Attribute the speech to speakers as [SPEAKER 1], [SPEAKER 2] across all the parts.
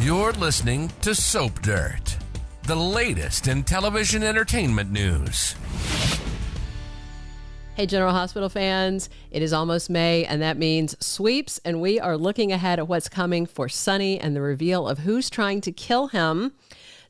[SPEAKER 1] You're listening to Soap Dirt, the latest in television entertainment news.
[SPEAKER 2] Hey, General Hospital fans, it is almost May, and that means sweeps, and we are looking ahead at what's coming for Sonny and the reveal of who's trying to kill him.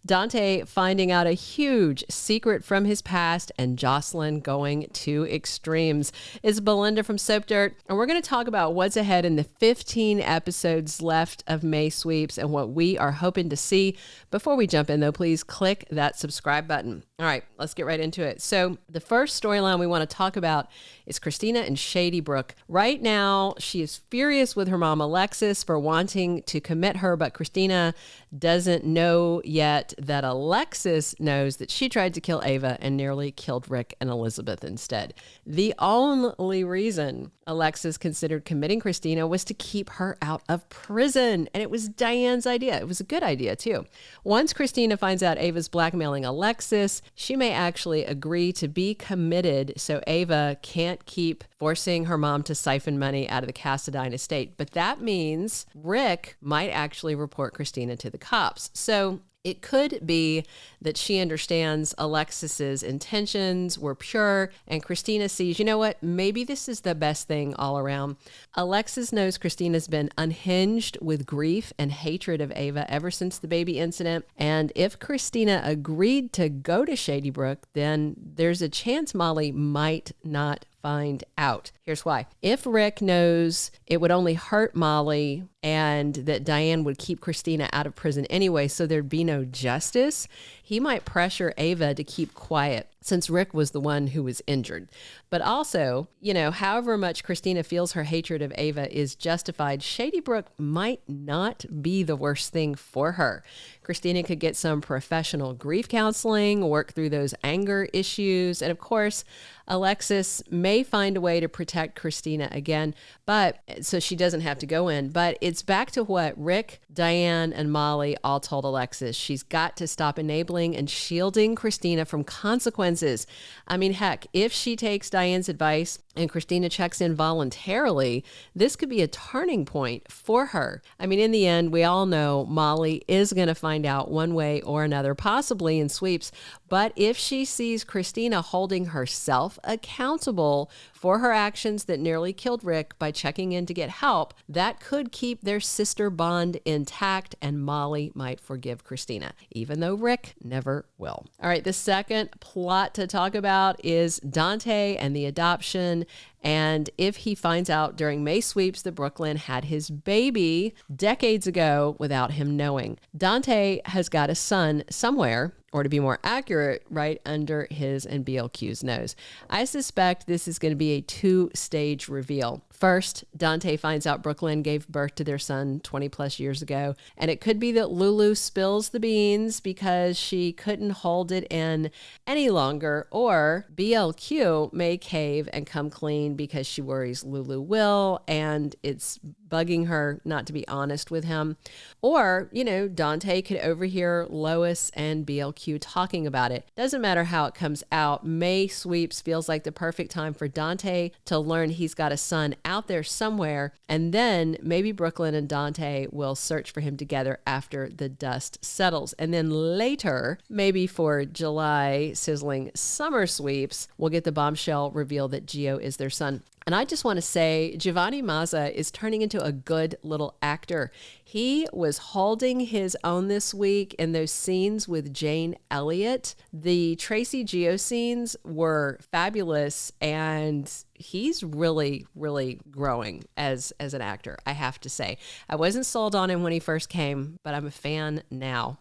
[SPEAKER 2] Dante finding out a huge secret from his past, and Josslyn going to extremes. It's Belinda from Soap Dirt, and we're going to talk about what's ahead in the 15 episodes left of May Sweeps and what we are hoping to see. Before we jump in, though, please click that subscribe button. All right, let's get right into it. So the first storyline we want to talk about is Kristina and Shady Brook. Right now, she is furious with her mom, Alexis, for wanting to commit her, but Kristina doesn't know yet that Alexis knows that she tried to kill Ava and nearly killed Rick and Elizabeth instead. The only reason Alexis considered committing Kristina was to keep her out of prison, and it was Diane's idea. It was a good idea, too. Once Kristina finds out Ava's blackmailing Alexis, she may actually agree to be committed so Ava can't keep forcing her mom to siphon money out of the Cassadine estate. But that means Rick might actually report Kristina to the cops. So it could be that she understands Alexis's intentions were pure, and Kristina sees, you know what, maybe this is the best thing all around. Alexis knows Kristina's been unhinged with grief and hatred of Ava ever since the baby incident, and if Kristina agreed to go to Shady Brook, then there's a chance Molly might not find out. Here's why. If Rick knows it would only hurt Molly and that Diane would keep Kristina out of prison anyway, so there'd be no justice, he might pressure Ava to keep quiet since Rick was the one who was injured. But also, however much Kristina feels her hatred of Ava is justified, Shady Brook might not be the worst thing for her. Kristina could get some professional grief counseling, work through those anger issues, and of course, Alexis may find a way to protect Kristina again, but so she doesn't have to go in. But it's back to what Rick, Diane, and Molly all told Alexis. She's got to stop enabling and shielding Kristina from consequences. I mean, heck, if she takes Diane's advice and Kristina checks in voluntarily, this could be a turning point for her. I mean, in the end, we all know Molly is going to find out one way or another, possibly in sweeps. But if she sees Kristina holding herself accountable for her actions that nearly killed Rick by checking in to get help, that could keep their sister bond intact, and Molly might forgive Kristina, even though Rick never will. All right, the second plot to talk about is Dante and the adoption. And if he finds out during May Sweeps that Brooklyn had his baby decades ago without him knowing. Dante has got a son somewhere, or to be more accurate, right under his and BLQ's nose. I suspect this is going to be a two-stage reveal. First, Dante finds out Brooklyn gave birth to their son 20 plus years ago, and it could be that Lulu spills the beans because she couldn't hold it in any longer, or BLQ may cave and come clean because she worries Lulu will, and it's bugging her not to be honest with him. Or, Dante could overhear Lois and BLQ talking about it. Doesn't matter how it comes out. May Sweeps feels like the perfect time for Dante to learn he's got a son out there somewhere, and then maybe Brooklyn and Dante will search for him together after the dust settles. And then later, maybe for July sizzling summer sweeps, we'll get the bombshell reveal that Gio is their son. And I just want to say, Giovanni Mazza is turning into a good little actor. He was holding his own this week in those scenes with Jane Elliott. The Tracy Gio scenes were fabulous, and he's really, really growing as an actor, I have to say. I wasn't sold on him when he first came, but I'm a fan now.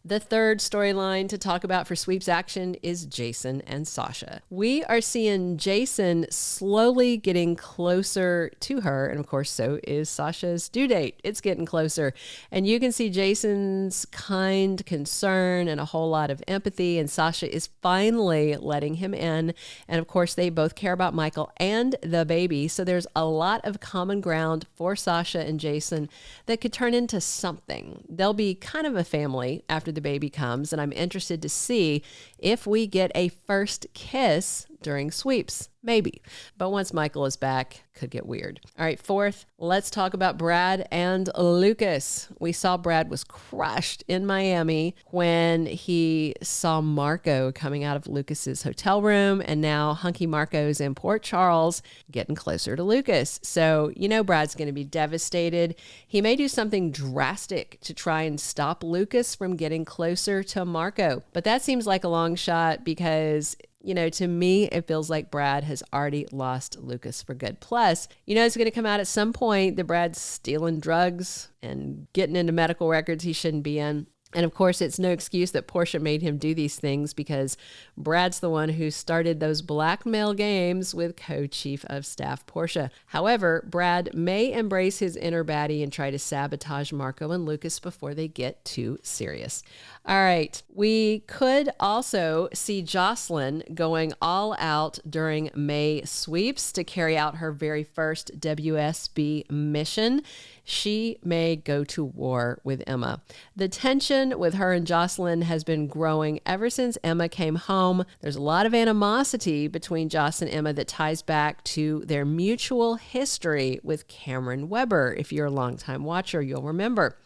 [SPEAKER 2] The third storyline to talk about for Sweeps action is Jason and Sasha. We are seeing Jason slowly getting closer to her, and of course, so is Sasha's due date. It's getting closer, and you can see Jason's kind concern and a whole lot of empathy, and Sasha is finally letting him in, and of course, they both care about Michael and the baby, so there's a lot of common ground for Sasha and Jason that could turn into something. They'll be kind of a family after the baby comes, and I'm interested to see if we get a first kiss during sweeps. Maybe. But once Michael is back, could get weird. All right, fourth, let's talk about Brad and Lucas. We saw Brad was crushed in Miami when he saw Marco coming out of Lucas's hotel room, and now Hunky Marco's in Port Charles getting closer to Lucas. So, Brad's going to be devastated. He may do something drastic to try and stop Lucas from getting closer to Marco. But that seems like a long shot because to me, it feels like Brad has already lost Lucas for good. Plus, it's going to come out at some point that Brad's stealing drugs and getting into medical records he shouldn't be in. And of course, it's no excuse that Portia made him do these things because Brad's the one who started those blackmail games with co-chief of staff Portia. However, Brad may embrace his inner baddie and try to sabotage Marco and Lucas before they get too serious. All right, we could also see Josslyn going all out during May sweeps to carry out her very first WSB mission. She may go to war with Emma. The tension with her and Josslyn has been growing ever since Emma came home. There's a lot of animosity between Joss and Emma that ties back to their mutual history with Cameron Weber. If you're a longtime watcher, you'll remember.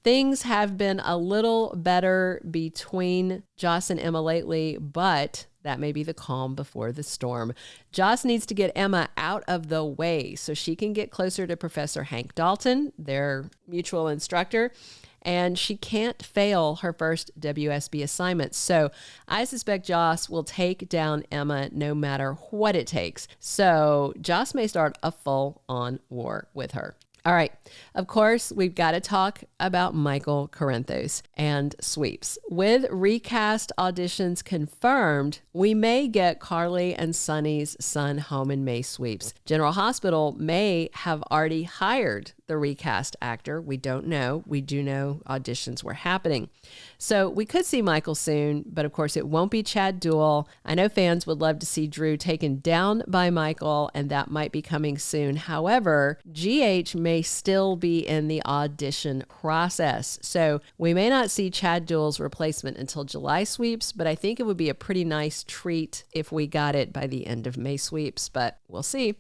[SPEAKER 2] Things have been a little better between Joss and Emma lately, but that may be the calm before the storm. Joss needs to get Emma out of the way so she can get closer to Professor Hank Dalton, their mutual instructor, and she can't fail her first WSB assignment. So I suspect Joss will take down Emma no matter what it takes. So Joss may start a full-on war with her. All right. Of course, we've got to talk about Michael Corinthos and sweeps. With recast auditions confirmed, we may get Carly and Sonny's son home in May sweeps. General Hospital may have already hired the recast actor. We don't know. We do know auditions were happening. So we could see Michael soon, but of course it won't be Chad Duell. I know fans would love to see Drew taken down by Michael, and that might be coming soon. However, GH may still be in the audition process. So we may not see Chad Duell's replacement until July sweeps, but I think it would be a pretty nice treat if we got it by the end of May sweeps, but we'll see.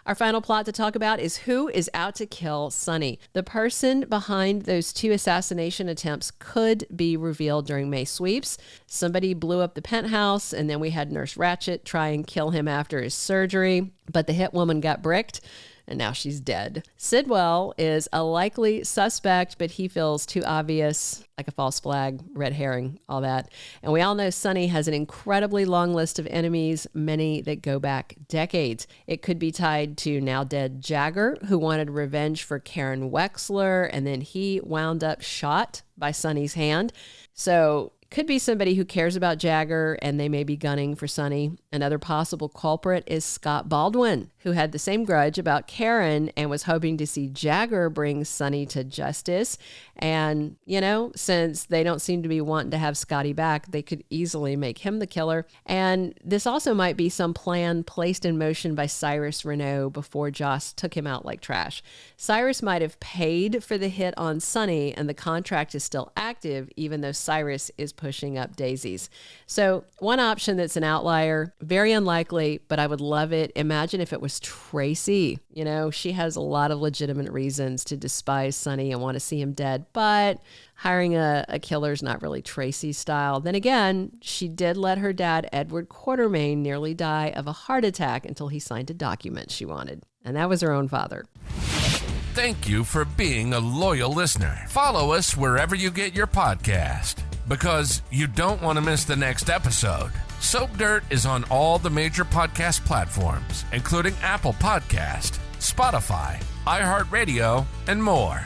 [SPEAKER 2] Our final plot to talk about is who is out to kill Sonny. The person behind those 2 assassination attempts could be revealed during May sweeps. Somebody blew up the penthouse, and then we had Nurse Ratched try and kill him after his surgery, but the hit woman got bricked, and now she's dead. Sidwell is a likely suspect, but he feels too obvious, like a false flag, red herring, all that. And we all know Sonny has an incredibly long list of enemies, many that go back decades. It could be tied to now dead Jagger, who wanted revenge for Karen Wexler, and then he wound up shot by Sonny's hand. So could be somebody who cares about Jagger and they may be gunning for Sonny. Another possible culprit is Scott Baldwin, who had the same grudge about Karen and was hoping to see Jagger bring Sonny to justice. And, since they don't seem to be wanting to have Scotty back, they could easily make him the killer. And this also might be some plan placed in motion by Cyrus Renaud before Joss took him out like trash. Cyrus might have paid for the hit on Sonny, and the contract is still active, even though Cyrus is pushing up daisies. So one option that's an outlier, very unlikely, but I would love it. Imagine if it was Tracy. She has a lot of legitimate reasons to despise Sonny and want to see him dead, but hiring a killer is not really Tracy's style. Then again, she did let her dad, Edward Quartermaine, nearly die of a heart attack until he signed a document she wanted. And that was her own father.
[SPEAKER 1] Thank you for being a loyal listener. Follow us wherever you get your podcast, because you don't want to miss the next episode. Soap Dirt is on all the major podcast platforms, including Apple Podcast, Spotify, iHeartRadio, and more.